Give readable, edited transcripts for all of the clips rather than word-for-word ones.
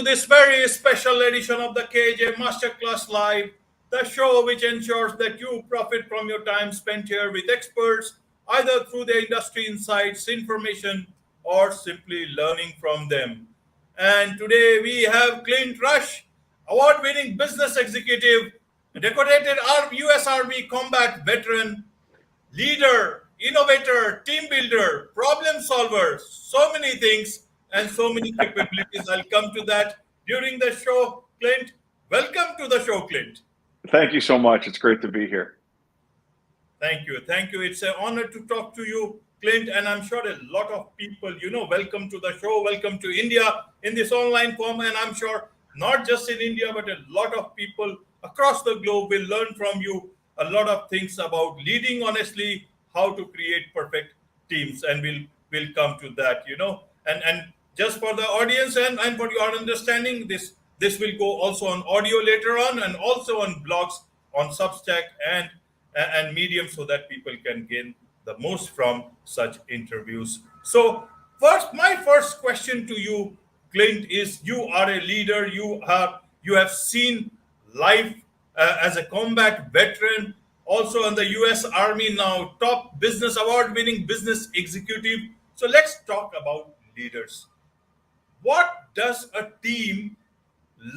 to this very special edition of the KJ Masterclass Live, the show which ensures that you profit from your time spent here with experts, either through their industry insights, information, or simply learning from them. And today we have Clint Rusch, award-winning business executive, decorated U.S. Army combat veteran, leader, innovator, team builder, problem solver, so many things and so many capabilities. I'll come to that during the show. Clint, welcome to the show, Clint. Thank you so much. It's great to be here. Thank you. Thank you. It's an honor to talk to you, Clint. And I'm sure a lot of people, welcome to the show. Welcome to India in this online form. And I'm sure not just in India, but a lot of people across the globe will learn from you a lot of things about leading honestly, how to create perfect teams. And we'll come to that, And just for the audience and for your understanding, this will go also on audio later on and also on blogs on Substack and Medium so that people can gain the most from such interviews. So my first question to you, Clint, is you are a leader. You have seen life as a combat veteran, also in the U.S. Army now, top business award-winning business executive. So let's talk about leaders. What does a team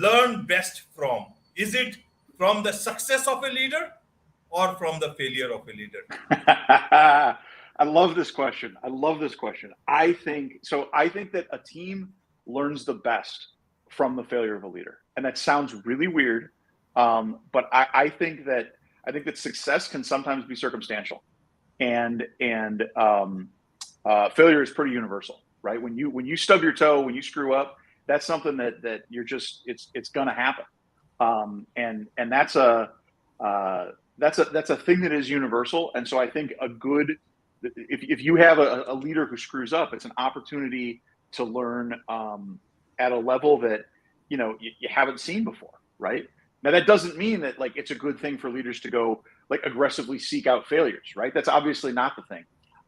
learn best from? Is it from the success of a leader or from the failure of a leader? I love this question. I think that a team learns the best from the failure of a leader. And that sounds really weird. But I think that success can sometimes be circumstantial, and failure is pretty universal, right? When you stub your toe, when you screw up, that's something that you're just it's going to happen, and that's a thing that is universal. And so I think if you have a leader who screws up, it's an opportunity to learn at a level that you haven't seen before, right? Now, that doesn't mean that it's a good thing for leaders to go aggressively seek out failures, right? That's obviously not the thing.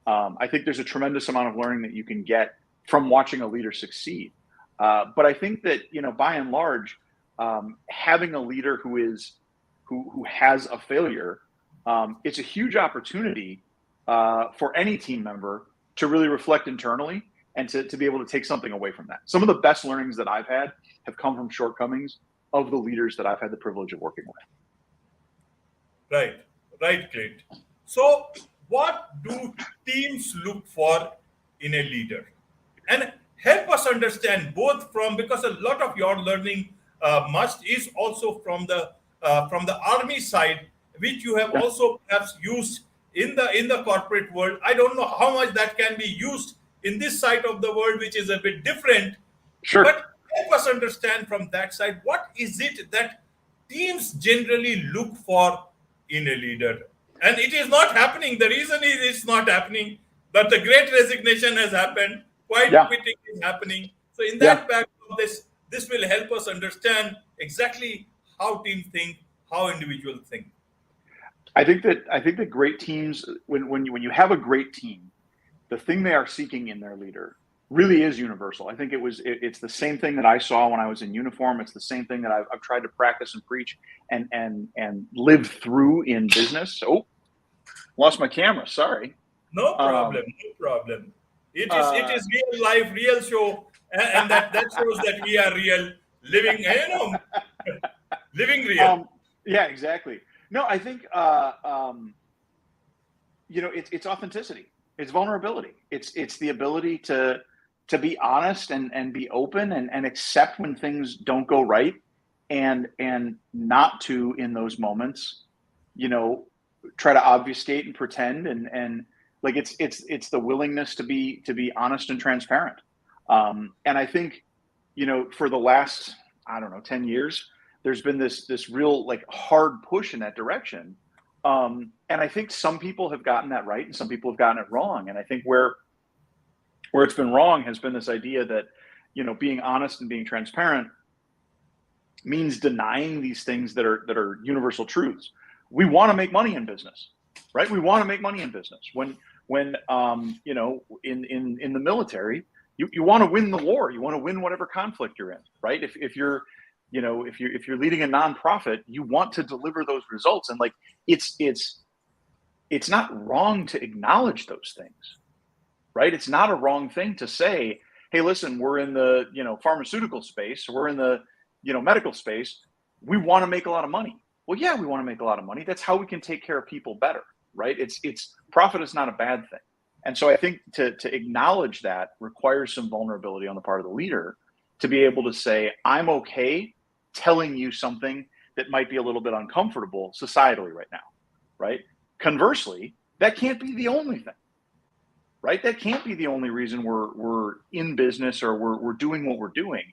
I think there's a tremendous amount of learning that you can get from watching a leader succeed. But I think that, by and large, having a leader who has a failure, it's a huge opportunity for any team member to really reflect internally and to be able to take something away from that. Some of the best learnings that I've had have come from shortcomings of the leaders that I've had the privilege of working with. Right, Clint. So what do teams look for in a leader? And help us understand both because a lot of your learning is also from the Army side, which you have also perhaps used in the corporate world. I don't know how much that can be used in this side of the world, which is a bit different. Sure. But help us understand from that side, what is it that teams generally look for in a leader? And it is not happening. The reason is it's not happening, but the great resignation has happened. Quitting is happening. So in that background, this will help us understand exactly how teams think, how individuals think. I think that great teams, when you have a great team, the thing they are seeking in their leader really is universal. I think it's the same thing that I saw when I was in uniform. It's the same thing that I've tried to practice and preach and live through in business. Oh, lost my camera. Sorry. No problem. It is real life, real show, and that shows that we are real, living, living real. Yeah, exactly. No, I think it's authenticity. It's vulnerability. It's the ability to be honest and be open and accept when things don't go right, and not to, in those moments, try to obfuscate and pretend and it's the willingness to be honest and transparent. And I think, for the last, 10 years, there's been this real hard push in that direction. And I think some people have gotten that right and some people have gotten it wrong. And I think where it's been wrong has been this idea that, being honest and being transparent means denying these things that are universal truths. We want to make money in business, right? We want to make money in business. When in the military, you want to win the war. You want to win whatever conflict you're in, right? If you're, if you're leading a nonprofit, you want to deliver those results. And like, it's not wrong to acknowledge those things, right? It's not a wrong thing to say, hey, listen, we're in the, pharmaceutical space, we're in the, medical space. We want to make a lot of money. Well, yeah, we want to make a lot of money. That's how we can take care of people better, right? It's profit is not a bad thing. And so I think to acknowledge that requires some vulnerability on the part of the leader to be able to say, I'm okay telling you something that might be a little bit uncomfortable societally right now, right? Conversely, that can't be the only thing, right? That can't be the only reason we're in business or we're doing what we're doing.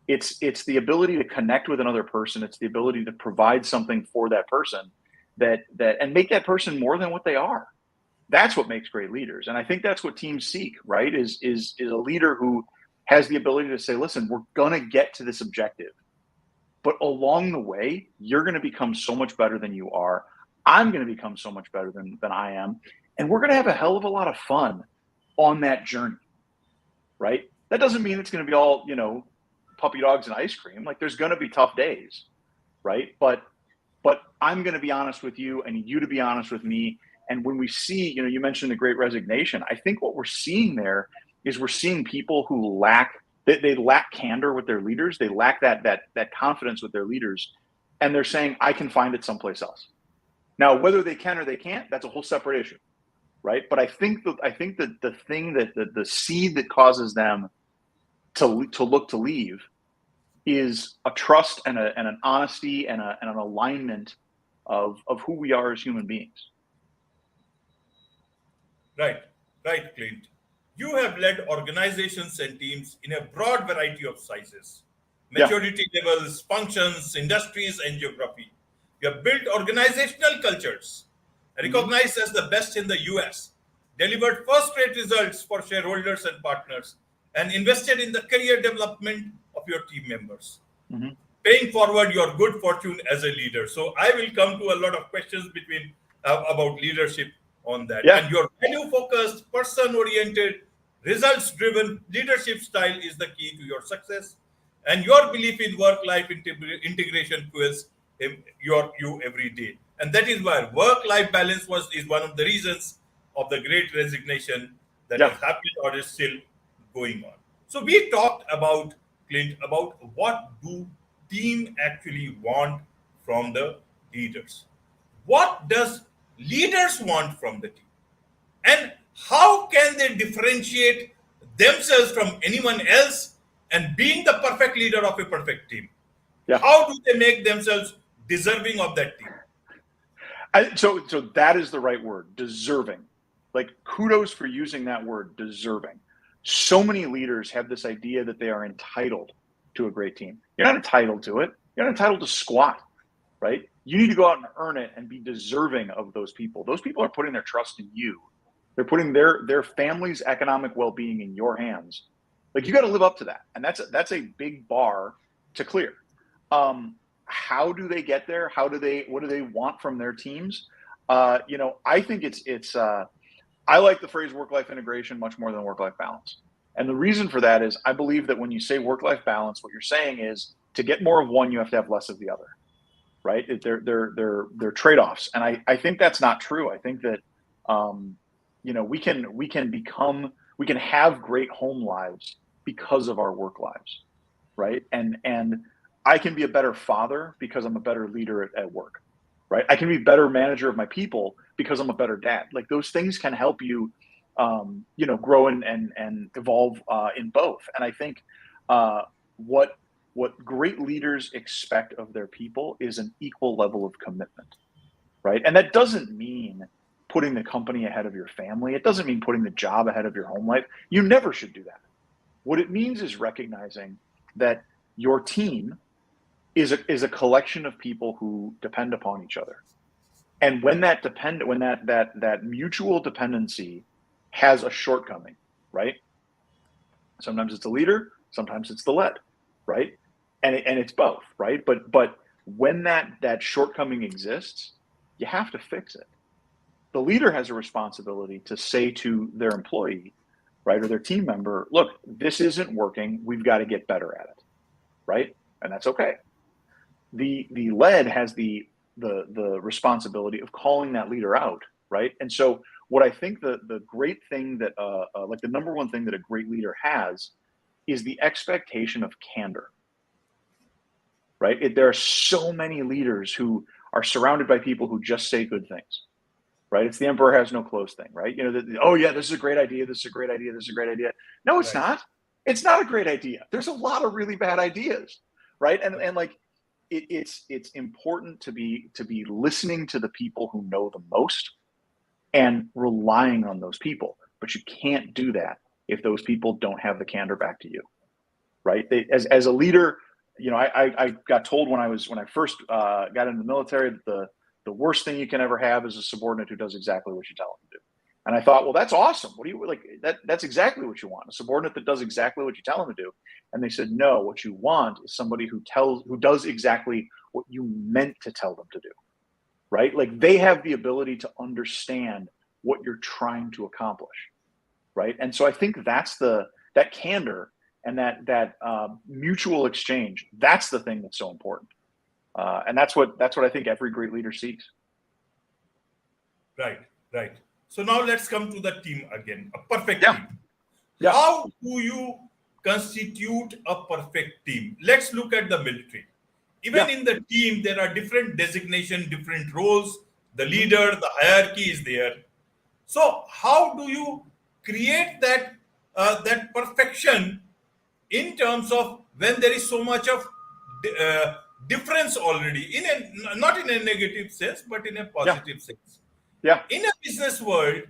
It's the ability to connect with another person. It's the ability to provide something for that person that and make that person more than what they are. That's what makes great leaders. And I think that's what teams seek, right? Is a leader who has the ability to say, listen, we're going to get to this objective, but along the way, you're going to become so much better than you are. I'm going to become so much better than I am. And we're going to have a hell of a lot of fun on that journey, right? That doesn't mean it's going to be all, puppy dogs and ice cream. Like, there's going to be tough days, right? But I'm going to be honest with you, and you to be honest with me. And when we see, you mentioned the Great Resignation, I think what we're seeing there is we're seeing people who they lack candor with their leaders. They lack that confidence with their leaders, and they're saying, I can find it someplace else. Now, whether they can or they can't, that's a whole separate issue, right? But I think that the thing that the seed that causes them to look to leave is a trust and an honesty and an alignment of who we are as human beings. Right, Clint. You have led organizations and teams in a broad variety of sizes, maturity levels, functions, industries, and geography. You have built organizational cultures, recognized as the best in the US, delivered first-rate results for shareholders and partners, and invested in the career development of your team members, paying forward your good fortune as a leader. So I will come to a lot of questions about leadership on that. Yeah. And your value-focused, person-oriented, results-driven leadership style is the key to your success. And your belief in work-life integration fuels you every day. And that is why work-life balance is one of the reasons of the Great Resignation that has happened or is still going on. So we talked about, Clint, about what do team actually want from the leaders. What does leaders want from the team? And how can they differentiate themselves from anyone else and being the perfect leader of a perfect team? Yeah. How do they make themselves deserving of that team? So that is the right word, deserving. Like, kudos for using that word, deserving. So many leaders have this idea that they are entitled to a great team. You're not entitled to it. You're not entitled to squat, right? You need to go out and earn it and be deserving of those people. Those people are putting their trust in you. They're putting their family's economic well-being in your hands. Like, you got to live up to that. And that's a big bar to clear. How do they get there? What do they want from their teams? I think it's I like the phrase work-life integration much more than work-life balance. And the reason for that is I believe that when you say work-life balance, what you're saying is to get more of one, you have to have less of the other, right? They're trade-offs. And I think that's not true. I think that, we can have great home lives because of our work lives, right? And I can be a better father because I'm a better leader at work, right? I can be a better manager of my people because I'm a better dad. Like, those things can help you, grow and evolve in both. And I think what great leaders expect of their people is an equal level of commitment, right? And that doesn't mean putting the company ahead of your family. It doesn't mean putting the job ahead of your home life. You never should do that. What it means is recognizing that your team is a collection of people who depend upon each other. And when that mutual dependency has a shortcoming, right? Sometimes it's the leader, sometimes it's the led, right? And it's both, right? But when that shortcoming exists, you have to fix it. The leader has a responsibility to say to their employee, right, or their team member, look, this isn't working. We've got to get better at it, right? And that's okay. The lead has the responsibility of calling that leader out, right? And so what I think the great thing that like the number one thing that a great leader has is the expectation of candor, right? There are so many leaders who are surrounded by people who just say good things, right? It's the emperor has no clothes thing, right? Oh yeah, this is a great idea. This is a great idea. This is a great idea. No, it's Right. not. It's not a great idea. There's a lot of really bad ideas, right? And like it's important to be listening to the people who know the most and relying on those people. But you can't do that if those people don't have the candor back to you, right? As a leader, I got told when I first got into the military that the worst thing you can ever have is a subordinate who does exactly what you tell them to do. And I thought, well, that's awesome. What do you like? That's exactly what you want. A subordinate that does exactly what you tell them to do. And they said, no, what you want is somebody who does exactly what you meant to tell them to do, right? Like they have the ability to understand what you're trying to accomplish, right? And so I think that's that candor and that mutual exchange. That's the thing that's so important, and that's what I think every great leader seeks. Right. Right. So now let's come to the team again. A perfect Yeah. team. Yeah. How do you constitute a perfect team? Let's look at the military. Even in the team, there are different designations, different roles. The leader, the hierarchy is there. So how do you create that perfection in terms of when there is so much of difference already not in a negative sense but in a positive sense? Yeah. In a business world,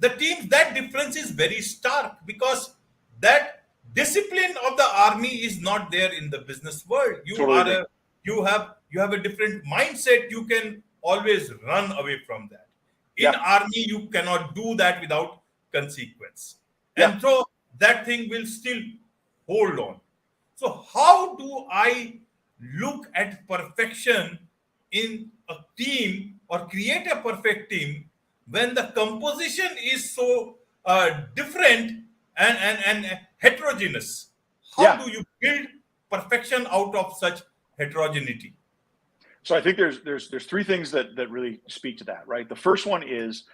the teams, that difference is very stark because that discipline of the army is not there in the business world. Totally You have a different mindset. You can always run away from that. In army, you cannot do that without consequence. And so that thing will still hold on. So how do I look at perfection in a team or create a perfect team when the composition is so different and heterogeneous? How do you build perfection out of such heterogeneity? So I think there's three things that really speak to that, right? The first one is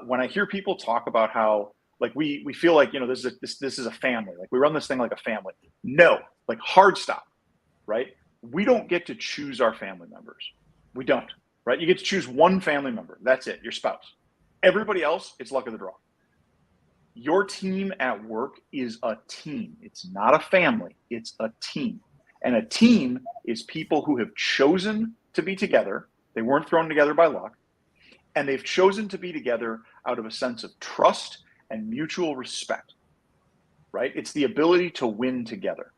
when I hear people talk about how like we feel like this is a family, like we run this thing like a family. No, like hard stop, right? We don't get to choose our family members. We don't, right? You get to choose one family member. That's it, your spouse. Everybody else, it's luck of the draw. Your team at work is a team. It's not a family. It's a team. And a team is people who have chosen to be together. They weren't thrown together by luck. And they've chosen to be together out of a sense of trust and mutual respect, right? It's the ability to win together.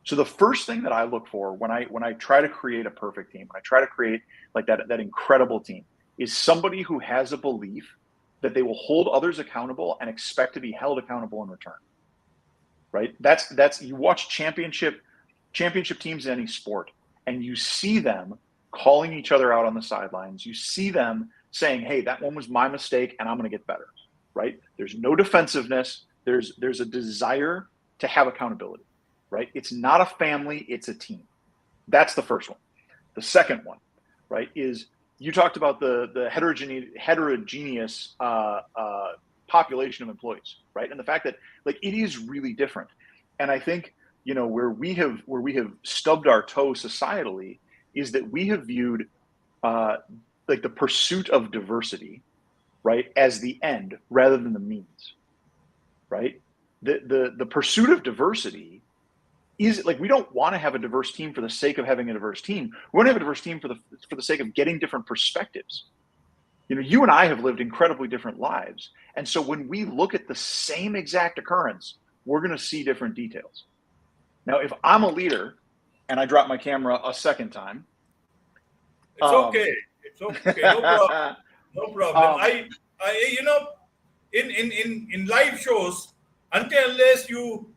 So the first thing that I look for when I try to create a perfect team, when I try to create like that incredible team, is somebody who has a belief that they will hold others accountable and expect to be held accountable in return, right? That's you watch championship teams in any sport, and you see them calling each other out on the sidelines. You see them saying, hey, that one was my mistake and I'm going to get better, right? There's no defensiveness. There's a desire to have accountability, right? It's not a family, it's a team. That's the first one. The second one, right, is you talked about the heterogeneous population of employees, right? And the fact that like it is really different. And I think, where we have stubbed our toe societally is that we have viewed like the pursuit of diversity, right, as the end rather than the means, right? The pursuit of diversity is like, we don't want to have a diverse team for the sake of having a diverse team. We want to have a diverse team for the sake of getting different perspectives. You and I have lived incredibly different lives. And so when we look at the same exact occurrence, we're going to see different details. Now, if I'm a leader and I drop my camera a second time, it's okay. It's okay. No problem. No problem. In live shows, unless you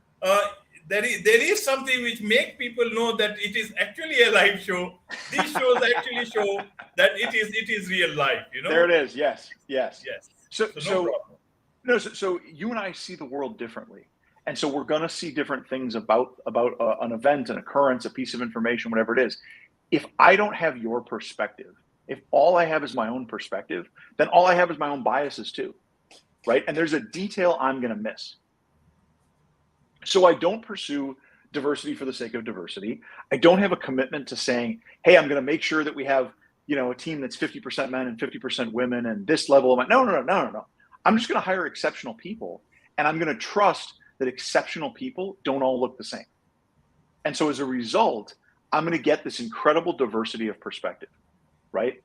there is something which make people know that it is actually a live show. These shows actually show that it is real life. There it is. Yes. Yes. So no problem. No, so you and I see the world differently. And so we're going to see different things about an event, an occurrence, a piece of information, whatever it is. If I don't have your perspective, if all I have is my own perspective, then all I have is my own biases too, right? And there's a detail I'm going to miss. So I don't pursue diversity for the sake of diversity. I don't have a commitment to saying, hey, I'm going to make sure that we have, a team that's 50% men and 50% women and this level of my, no. I'm just going to hire exceptional people, and I'm going to trust that exceptional people don't all look the same. And so as a result, I'm going to get this incredible diversity of perspective, right?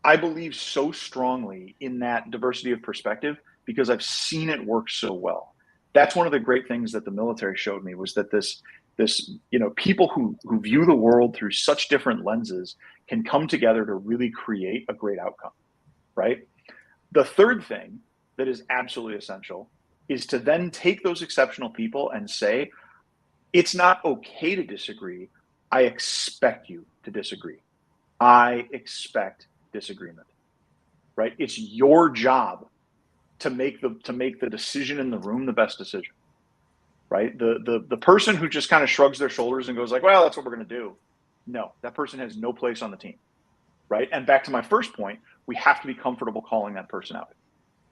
I believe so strongly in that diversity of perspective because I've seen it work so well. That's one of the great things that the military showed me, was that this people who view the world through such different lenses can come together to really create a great outcome, right? The third thing that is absolutely essential is to then take those exceptional people and say, it's not okay to disagree. I expect you to disagree. I expect disagreement, right? It's your job to make the decision in the room the best decision, right? The person who just kind of shrugs their shoulders and goes like, well, that's what we're going to do. No, that person has no place on the team, right? And back to my first point, we have to be comfortable calling that person out.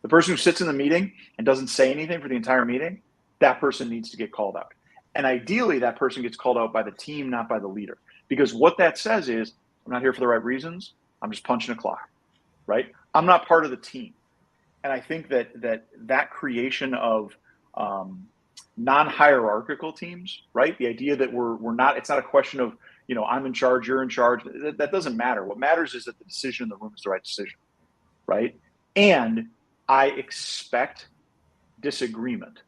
The person who sits in the meeting and doesn't say anything for the entire meeting, that person needs to get called out. And ideally, that person gets called out by the team, not by the leader. Because what that says is, I'm not here for the right reasons. I'm just punching a clock, right? I'm not part of the team. And I think that creation of non-hierarchical teams, right? The idea that we're not, it's not a question of, I'm in charge, you're in charge. That doesn't matter. What matters is that the decision in the room is the right decision, right? And I expect disagreement,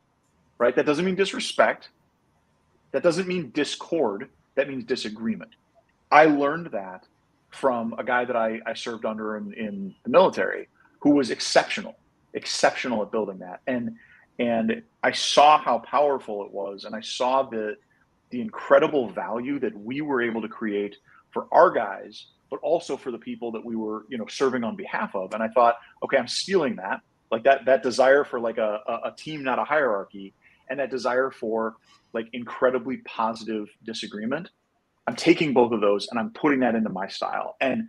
right? That doesn't mean disrespect. That doesn't mean discord. That means disagreement. I learned that from a guy that I served under in the military who was exceptional at building that. And I saw how powerful it was. And I saw the incredible value that we were able to create for our guys, but also for the people that we were, serving on behalf of. And I thought, okay, I'm stealing that, like that desire for like a team, not a hierarchy, and that desire for like incredibly positive disagreement. I'm taking both of those and I'm putting that into my style. And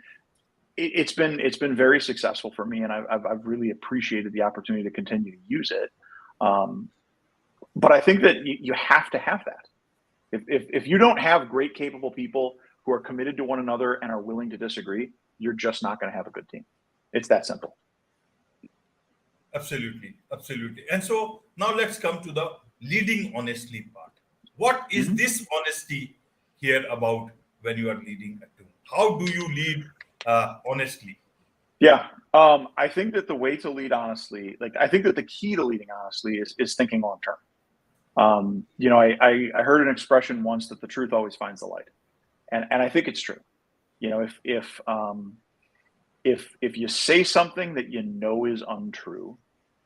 it's been very successful for me, and I've really appreciated the opportunity to continue to use it. But I think that you have to have that. If you don't have great, capable people who are committed to one another and are willing to disagree, you're just not going to have a good team. It's that simple. Absolutely, absolutely. And so now let's come to the leading honestly part. What is this honesty here about when you are leading a team? How do you lead honestly? Yeah. I think that the way to lead honestly, I think that the key to leading honestly is thinking long term. I heard an expression once that the truth always finds the light. And I think it's true. If you say something that is untrue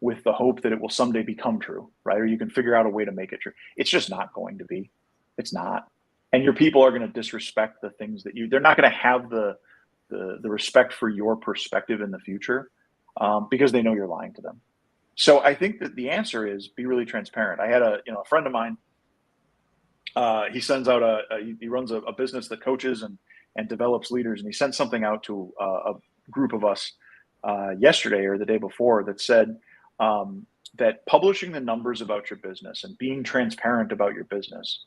with the hope that it will someday become true, right? Or you can figure out a way to make it true, it's just not going to be. It's not. And your people are going to disrespect the things that they're not going to have the respect for your perspective in the future because they know you're lying to them. So I think that the answer is be really transparent. I had a friend of mine. He sends out he runs a business that coaches and develops leaders, and he sent something out to a group of us yesterday or the day before that said that publishing the numbers about your business and being transparent about your business,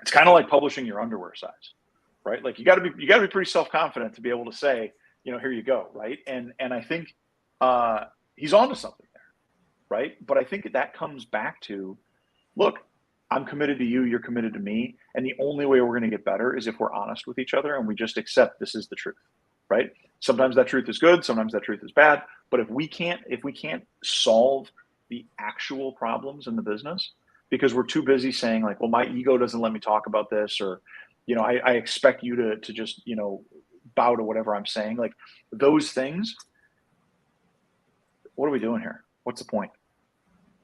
it's kind of like publishing your underwear size, right? Like you got to be pretty self-confident to be able to say, here you go, right? And I think he's onto something there, right? But I think that comes back to, look, I'm committed to you, you're committed to me, and the only way we're going to get better is if we're honest with each other and we just accept this is the truth, right? Sometimes that truth is good, sometimes that truth is bad, but if we can't solve the actual problems in the business because we're too busy saying like, well, my ego doesn't let me talk about this, or I expect you to just bow to whatever I'm saying, like those things, what are we doing here? What's the point?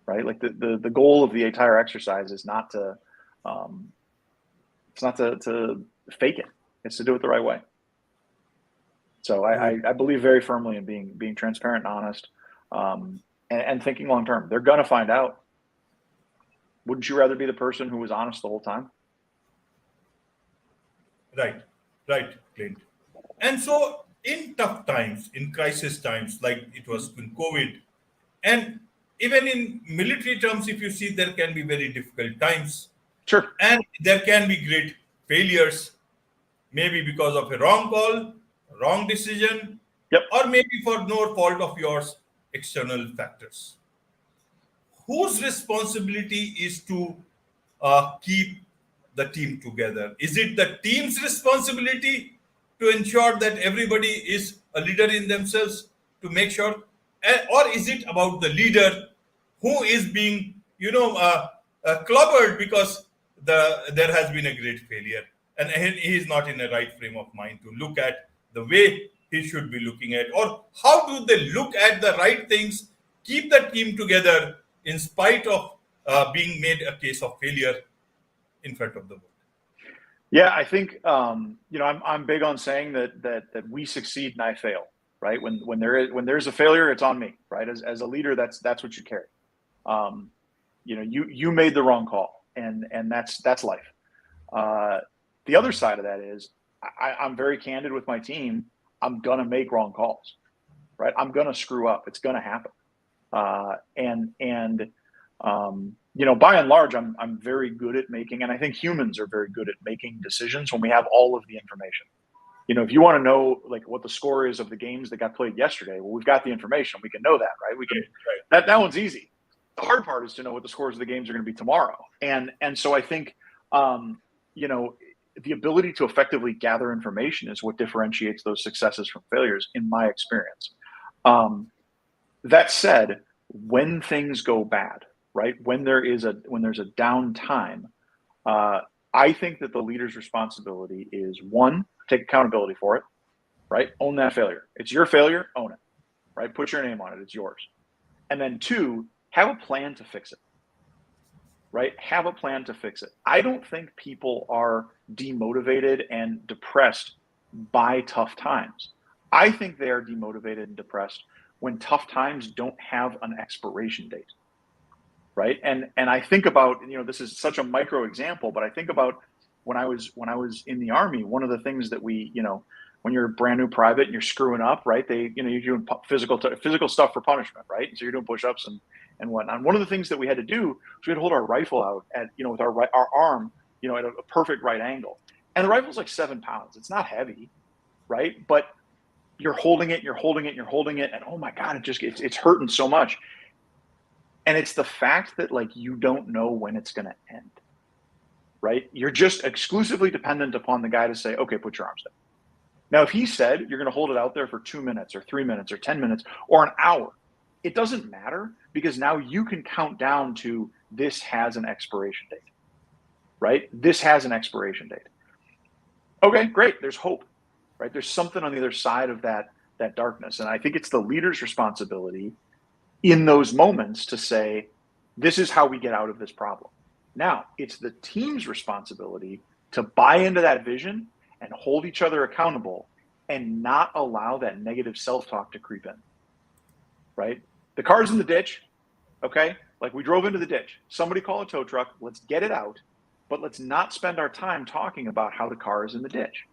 Right? Like the goal of the entire exercise is not to fake it. It's to do it the right way. So I believe very firmly in being transparent and honest. and thinking long term. They're going to find out. Wouldn't you rather be the person who was honest the whole time? Right, right, Clint. And so, in tough times, in crisis times, like it was in COVID, and even in military terms, if you see, there can be very difficult times, Sure. and there can be great failures, maybe because of a wrong call, wrong decision, Yep. or maybe for no fault of yours, external factors. Whose responsibility is to keep the team together? Is it the team's responsibility to ensure that everybody is a leader in themselves to make sure, or is it about the leader who is being, clobbered because there has been a great failure and he is not in the right frame of mind to look at the way he should be looking at, or how do they look at the right things, keep the team together in spite of being made a case of failure in front of the world? Yeah, I think I'm big on saying that we succeed and I fail. Right? When there's a failure, it's on me. Right? As a leader, that's what you carry. You made the wrong call, and that's life. The other side of that is I'm very candid with my team. I'm gonna make wrong calls. Right? I'm gonna screw up. It's gonna happen. By and large, I'm very good at making, and I think humans are very good at making decisions when we have all of the information. If you want to know like what the score is of the games that got played yesterday, well, we've got the information. We can know that, right? We can. Right. That one's easy. The hard part is to know what the scores of the games are going to be tomorrow. And so I think, the ability to effectively gather information is what differentiates those successes from failures, in my experience. That said, when things go bad, right? When there's a downtime, I think that the leader's responsibility is, one, take accountability for it, right? Own that failure. It's your failure, own it, right? Put your name on it. It's yours. And then two, have a plan to fix it, right? Have a plan to fix it. I don't think people are demotivated and depressed by tough times. I think they are demotivated and depressed when tough times don't have an expiration date, right? And I think about, this is such a micro example, but I think about when I was in the Army. One of the things that we, when you're a brand new private and you're screwing up, right? You're doing physical stuff for punishment, right? So you're doing push-ups and whatnot. And one of the things that we had to do was we had to hold our rifle out at, with our arm, at a perfect right angle. And the rifle's like 7 pounds. It's not heavy, right? But you're holding it, and oh my God, it's hurting so much. And it's the fact that like you don't know when it's going to end, right? You're just exclusively dependent upon the guy to say, okay, put your arms down. Now, if he said you're going to hold it out there for 2 minutes or 3 minutes or 10 minutes or an hour, it doesn't matter, because now you can count down to this has an expiration date, right? This has an expiration date. Okay, great. There's hope, right? There's something on the other side of that darkness. And I think it's the leader's responsibility in those moments to say, this is how we get out of this problem. Now, it's the team's responsibility to buy into that vision and hold each other accountable and not allow that negative self-talk to creep in, right? The car's in the ditch, okay? Like we drove into the ditch. Somebody call a tow truck. Let's get it out, but let's not spend our time talking about how the car is in the ditch.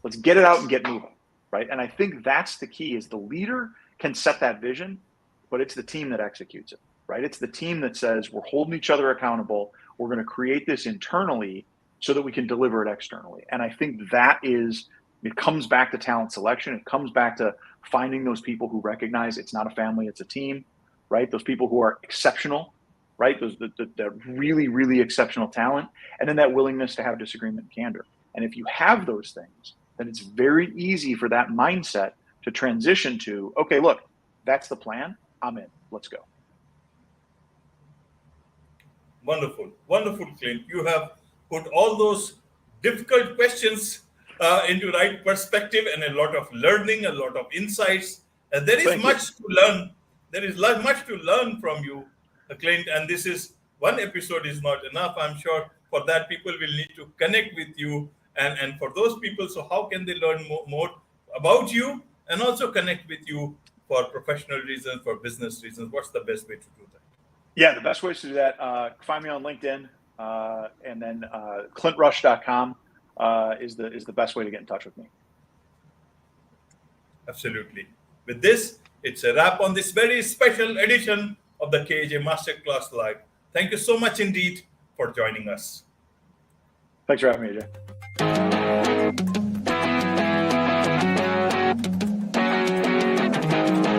Let's get it out and get moving, right? And I think that's the key, is the leader can set that vision, but it's the team that executes it, right? It's the team that says, we're holding each other accountable. We're going to create this internally so that we can deliver it externally. And I think it comes back to talent selection. It comes back to finding those people who recognize it's not a family, it's a team, right? Those people who are exceptional, right? The really, really exceptional talent. And then that willingness to have disagreement and candor. And if you have those things, then it's very easy for that mindset to transition to, okay, look, that's the plan. I'm in. Let's go. Wonderful, wonderful, Clint. You have put all those difficult questions into right perspective, and a lot of learning, a lot of insights. There is Thank much to learn. There is much to learn from you, Clint. And this is one episode is not enough. I'm sure for that people will need to connect with you. And for those people, so how can they learn more about you and also connect with you for professional reasons, for business reasons? What's the best way to do that? Yeah, the best ways to do that, find me on LinkedIn, and then clintrusch.com is the best way to get in touch with me. Absolutely. With this, it's a wrap on this very special edition of the KJ Masterclass Live. Thank you so much indeed for joining us. Thanks for having me, AJ.